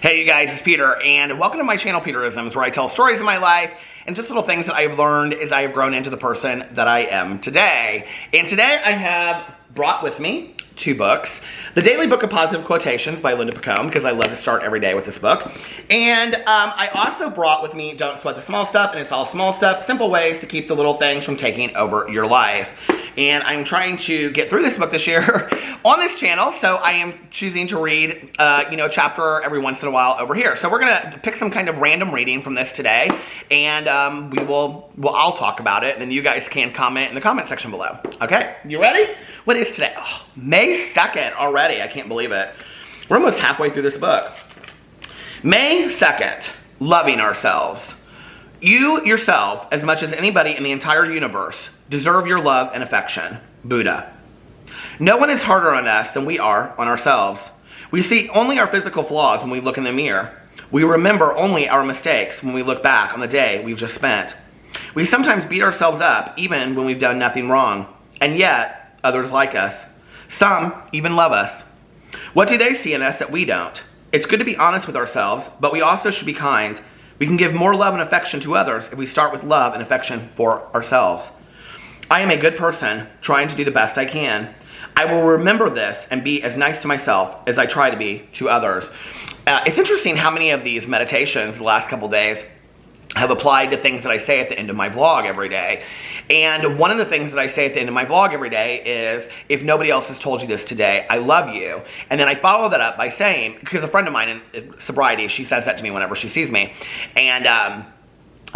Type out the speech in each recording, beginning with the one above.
Hey you guys, it's Peter, and welcome to my channel, Peterisms, where I tell stories of my life and just little things that I've learned as I have grown into the person that I am today. And today I have brought with me two books. The Daily Book of Positive Quotations by Linda Picone, because I love to start every day with this book. And I also brought with me Don't Sweat the Small Stuff, and it's all small stuff, simple ways to keep the little things from taking over your life. And I'm trying to get through this book this year on this channel, so I am choosing to read, a chapter every once in a while over here. So we're gonna pick some kind of random reading from this today, and I'll talk about it, and then you guys can comment in the comment section below. Okay, you ready? What is today? Oh, May 2nd already. I can't believe it. We're almost halfway through this book. May 2nd, loving ourselves. You yourself, as much as anybody in the entire universe, deserve your love and affection. Buddha. No one is harder on us than we are on ourselves. We see only our physical flaws when we look in the mirror. We remember only our mistakes when we look back on the day we've just spent. We sometimes beat ourselves up even when we've done nothing wrong. And yet, others like us. Some even love us. What do they see in us that we don't? It's good to be honest with ourselves, but we also should be kind. We can give more love and affection to others if we start with love and affection for ourselves. I am a good person, trying to do the best I can. I will remember this and be as nice to myself as I try to be to others. It's interesting how many of these meditations the last couple days have applied to things that I say at the end of my vlog every day. And one of the things that I say at the end of my vlog every day is, if nobody else has told you this today, I love you. And then I follow that up by saying, because a friend of mine in sobriety, she says that to me whenever she sees me. And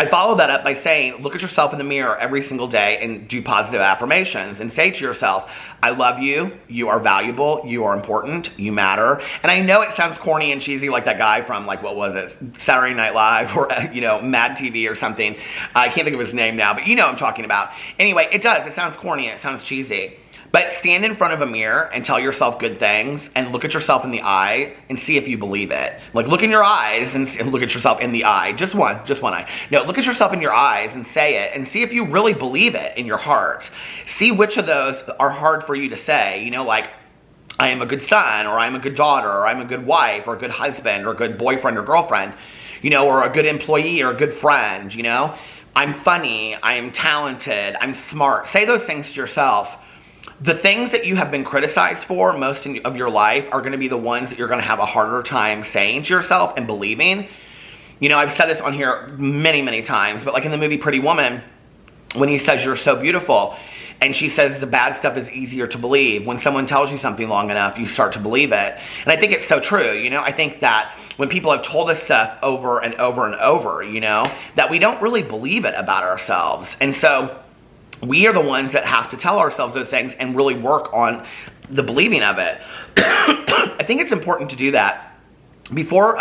I follow that up by saying, look at yourself in the mirror every single day and do positive affirmations and say to yourself, I love you, you are valuable, you are important, you matter. And I know it sounds corny and cheesy like that guy from, like, what was it, Saturday Night Live or, Mad TV or something. I can't think of his name now, but you know what I'm talking about. Anyway, it does. It sounds corny and it sounds cheesy. But stand in front of a mirror and tell yourself good things and look at yourself in the eye and see if you believe it. Like, look in your eyes and look at yourself in the eye. Just one eye. No, look at yourself in your eyes and say it and see if you really believe it in your heart. See which of those are hard for you to say. Like, I am a good son, or I'm a good daughter, or I'm a good wife, or a good husband, or a good boyfriend or girlfriend, or a good employee or a good friend, I'm funny, I'm talented, I'm smart. Say those things to yourself. The things that you have been criticized for most of your life are going to be the ones that you're going to have a harder time saying to yourself and believing. I've said this on here many, many times, but like in the movie Pretty Woman, when he says you're so beautiful, and she says the bad stuff is easier to believe. When someone tells you something long enough, you start to believe it. And I think it's so true, I think that when people have told us stuff over and over and over, that we don't really believe it about ourselves. And so we are the ones that have to tell ourselves those things and really work on the believing of it. I think it's important to do that before,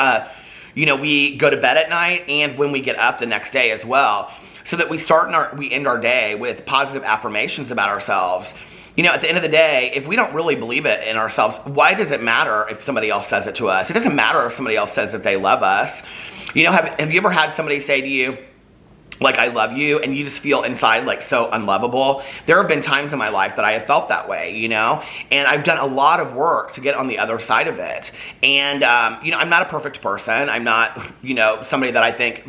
we go to bed at night and when we get up the next day as well, so that we end our day with positive affirmations about ourselves. At the end of the day, if we don't really believe it in ourselves, why does it matter if somebody else says it to us? It doesn't matter if somebody else says that they love us. Have you ever had somebody say to you, like, I love you, and you just feel inside like so unlovable? There have been times in my life that I have felt that way, and I've done a lot of work to get on the other side of it. And, I'm not a perfect person. I'm not, somebody that I think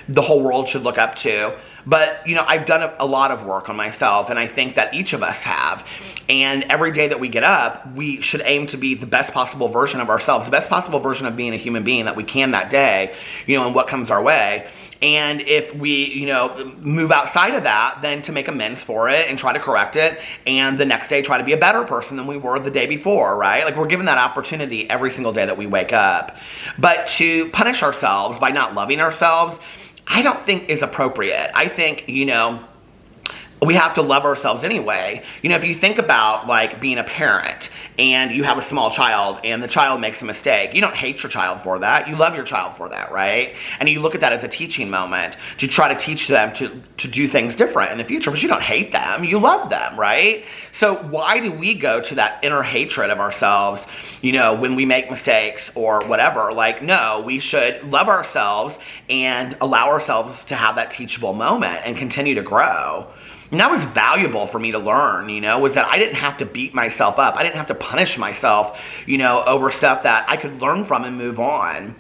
the whole world should look up to. But, I've done a lot of work on myself, and I think that each of us have. And every day that we get up, we should aim to be the best possible version of ourselves, the best possible version of being a human being that we can that day, and what comes our way. And if we, move outside of that, then to make amends for it and try to correct it, and the next day try to be a better person than we were the day before, right? Like, we're given that opportunity every single day that we wake up. But to punish ourselves by not loving ourselves, I don't think is appropriate. I think, we have to love ourselves anyway. If you think about, like, being a parent and you have a small child and the child makes a mistake, you don't hate your child for that. You love your child for that, right? And you look at that as a teaching moment to try to teach them to do things different in the future, but you don't hate them. You love them, right? So why do we go to that inner hatred of ourselves, when we make mistakes or whatever? Like, no, we should love ourselves and allow ourselves to have that teachable moment and continue to grow. And that was valuable for me to learn, was that I didn't have to beat myself up. I didn't have to punish myself, over stuff that I could learn from and move on.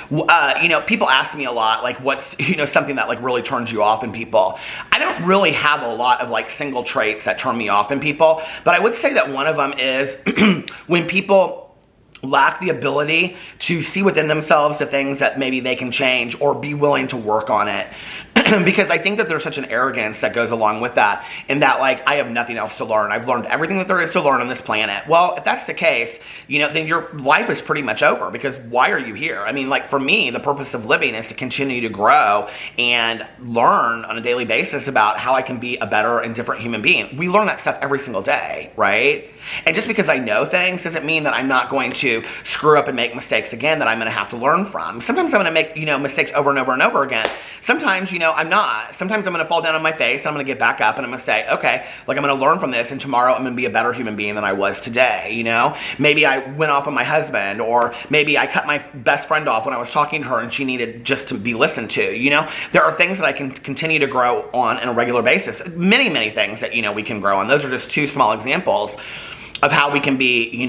People ask me a lot, like, what's, something that, like, really turns you off in people. I don't really have a lot of, like, single traits that turn me off in people, but I would say that one of them is when people lack the ability to see within themselves the things that maybe they can change or be willing to work on it. Because I think that there's such an arrogance that goes along with that, in that, like, I have nothing else to learn. I've learned everything that there is to learn on this planet. Well, if that's the case, then your life is pretty much over, because why are you here? I mean, like, for me, the purpose of living is to continue to grow and learn on a daily basis about how I can be a better and different human being. We learn that stuff every single day, right? And just because I know things doesn't mean that I'm not going to screw up and make mistakes again that I'm going to have to learn from. Sometimes I'm going to make, mistakes over and over and over again. Sometimes, I'm not. Sometimes I'm going to fall down on my face, and I'm going to get back up, and I'm going to say, okay, like, I'm going to learn from this, and tomorrow I'm going to be a better human being than I was today, Maybe I went off on my husband, or maybe I cut my best friend off when I was talking to her and she needed just to be listened to, There are things that I can continue to grow on a regular basis. Many, many things that, we can grow on. Those are just two small examples of how we can be,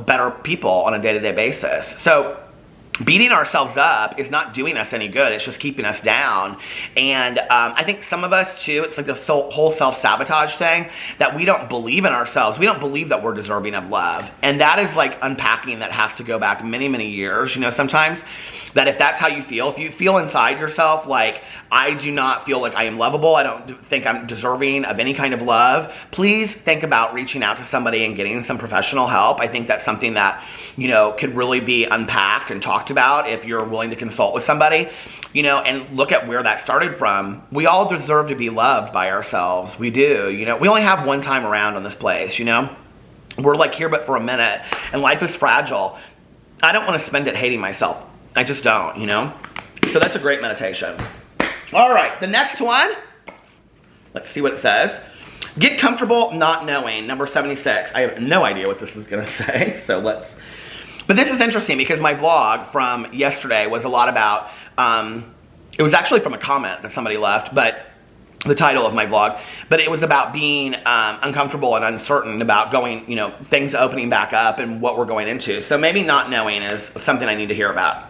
better people on a day-to-day basis. So beating ourselves up is not doing us any good. It's just keeping us down. And I think some of us, too, it's like this whole self-sabotage thing, that we don't believe in ourselves. We don't believe that we're deserving of love. And that is, like, unpacking that has to go back many, many years, sometimes. That if that's how you feel, if you feel inside yourself like, I do not feel like I am lovable, I don't think I'm deserving of any kind of love, please think about reaching out to somebody and getting some professional help. I think that's something that, could really be unpacked and talked about if you're willing to consult with somebody, and look at where that started from. We all deserve to be loved by ourselves. We do, we only have one time around on this place, We're, like, here but for a minute, and life is fragile. I don't want to spend it hating myself. I just don't, So that's a great meditation. All right, the next one. Let's see what it says. Get comfortable not knowing, number 76. I have no idea what this is going to say, But this is interesting because my vlog from yesterday was a lot about, it was actually from a comment that somebody left, but the title of my vlog, but it was about being uncomfortable and uncertain about going, things opening back up and what we're going into. So maybe not knowing is something I need to hear about.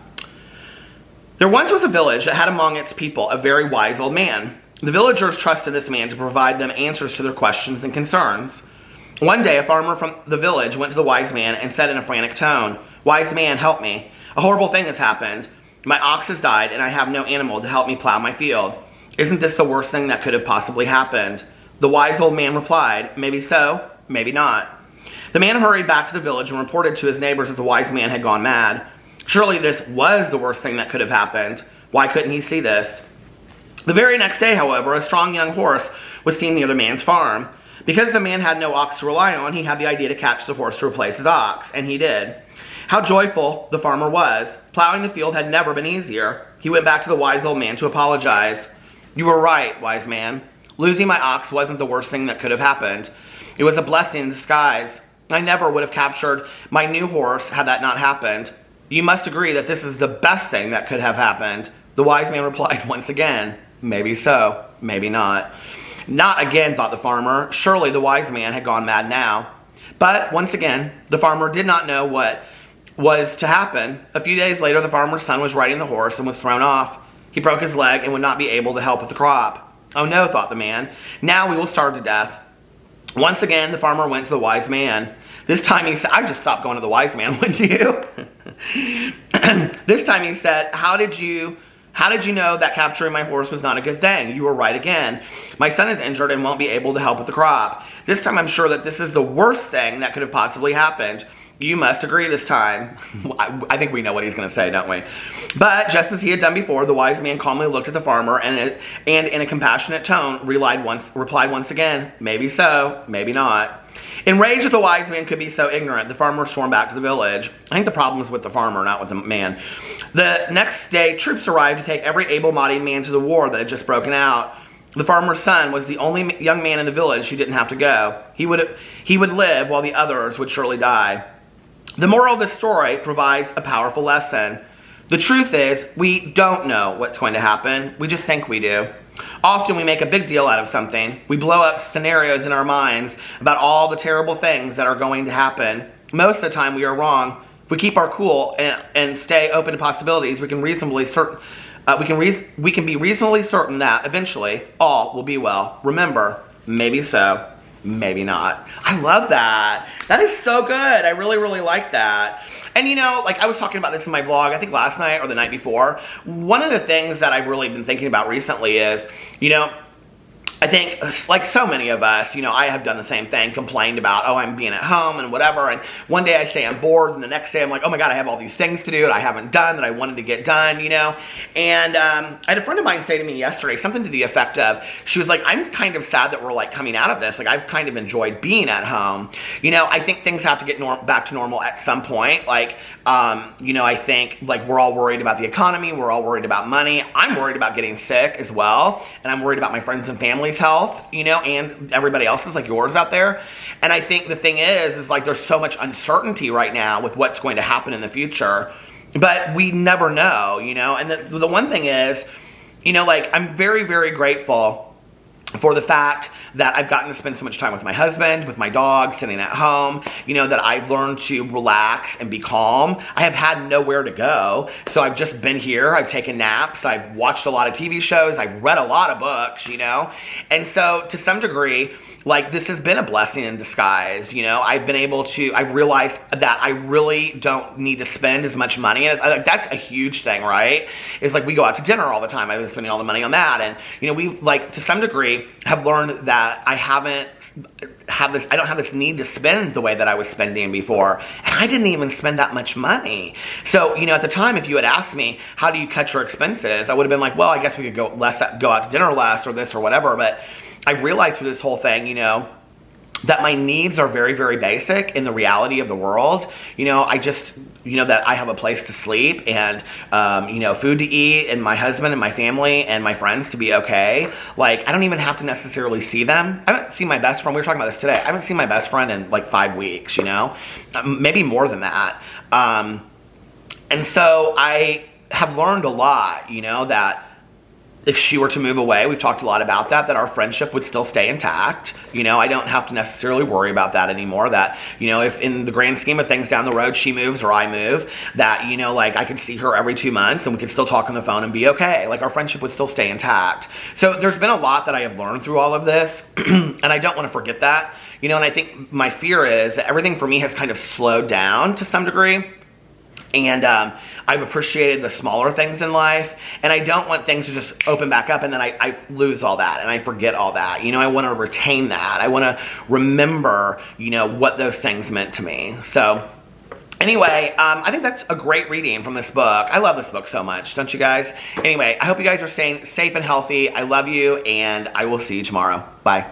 There once was a village that had among its people a very wise old man. The villagers trusted this man to provide them answers to their questions and concerns. One day, a farmer from the village went to the wise man and said in a frantic tone, "Wise man, help me. A horrible thing has happened. My ox has died and I have no animal to help me plow my field. Isn't this the worst thing that could have possibly happened?" The wise old man replied, "Maybe so, maybe not." The man hurried back to the village and reported to his neighbors that the wise man had gone mad. Surely this was the worst thing that could have happened. Why couldn't he see this? The very next day, however, a strong young horse was seen near the man's farm. Because the man had no ox to rely on, he had the idea to catch the horse to replace his ox, and he did. How joyful the farmer was. Plowing the field had never been easier. He went back to the wise old man to apologize. "You were right, wise man. Losing my ox wasn't the worst thing that could have happened. It was a blessing in disguise. I never would have captured my new horse had that not happened. You must agree that this is the best thing that could have happened." The wise man replied once again, "Maybe so, maybe not." Not again, thought the farmer. Surely the wise man had gone mad now. But once again, the farmer did not know what was to happen. A few days later, the farmer's son was riding the horse and was thrown off. He broke his leg and would not be able to help with the crop. "Oh no," thought the man. "Now we will starve to death." Once again, the farmer went to the wise man. This time he said, "I just stopped going to the wise man, wouldn't you?" This time he said, How did you know that capturing my horse was not a good thing? You were right again. My son is injured and won't be able to help with the crop. This time I'm sure that this is the worst thing that could have possibly happened. You must agree this time." I think we know what he's going to say, don't we? But just as he had done before, the wise man calmly looked at the farmer and in a compassionate tone replied once again, "Maybe so, maybe not." Enraged that the wise man could be so ignorant, the farmer stormed back to the village. I think the problem is with the farmer, not with the man. The next day, troops arrived to take every able-bodied man to the war that had just broken out. The farmer's son was the only young man in the village who didn't have to go. He would live while the others would surely die. The moral of this story provides a powerful lesson. The truth is, we don't know what's going to happen. We just think we do. Often we make a big deal out of something. We blow up scenarios in our minds about all the terrible things that are going to happen. Most of the time we are wrong. we keep our cool and stay open to possibilities, we can reasonably certain. We can be reasonably certain that eventually all will be well. Remember, maybe so, maybe not. I love that. That is so good. I really, really like that. And you know, like I was talking about this in my vlog, I think last night or the night before. One of the things that I've really been thinking about recently is, you know, I think, like so many of us, you know, I have done the same thing, complained about, oh, I'm being at home and whatever, and one day I say I'm bored, and the next day I'm like, oh my god, I have all these things to do that I haven't done that I wanted to get done, you know, and I had a friend of mine say to me yesterday, something to the effect of, she was like, I'm kind of sad that we're like coming out of this, like I've kind of enjoyed being at home, you know, I think things have to get back to normal at some point, like, you know, I think, like, we're all worried about the economy, we're all worried about money, I'm worried about getting sick as well, and I'm worried about my friends and family health, you know, and everybody else's, like yours out there. And I think the thing is like there's so much uncertainty right now with what's going to happen in the future, but we never know, you know. And the one thing is, you know, like I'm very, very grateful for the fact that I've gotten to spend so much time with my husband, with my dog, sitting at home, you know, that I've learned to relax and be calm. I have had nowhere to go, so I've just been here, I've taken naps, I've watched a lot of TV shows, I've read a lot of books, you know, and so to some degree, like this has been a blessing in disguise, you know. I've been able to, I've realized that I really don't need to spend as much money. Like that's a huge thing, right? It's like we go out to dinner all the time. I've been spending all the money on that, and you know, we've like to some degree have learned that I don't have this need to spend the way that I was spending before, and I didn't even spend that much money. So you know, at the time, if you had asked me how do you cut your expenses, I would have been like, well, I guess we could go out to dinner less or this or whatever, but I realized through this whole thing, you know, that my needs are very, very basic in the reality of the world. You know, I just, you know, that I have a place to sleep and, you know, food to eat, and my husband and my family and my friends to be okay. Like, I don't even have to necessarily see them. I haven't seen my best friend. We were talking about this today. I haven't seen my best friend in like 5 weeks, you know, maybe more than that. And so I have learned a lot, you know, that if she were to move away, we've talked a lot about that our friendship would still stay intact. You know, I don't have to necessarily worry about that anymore. That, you know, if in the grand scheme of things down the road she moves or I move, that, you know, like I could see her every 2 months and we could still talk on the phone and be okay. Like our friendship would still stay intact. So there's been a lot that I have learned through all of this, and I don't want to forget that. You know, and I think my fear is that everything for me has kind of slowed down to some degree. And I've appreciated the smaller things in life, and I don't want things to just open back up and then I lose all that and I forget all that. You know, I want to retain that. I want to remember, you know, what those things meant to me. So anyway, I think that's a great reading from this book. I love this book so much, don't you guys? Anyway, I hope you guys are staying safe and healthy. I love you, and I will see you tomorrow. Bye.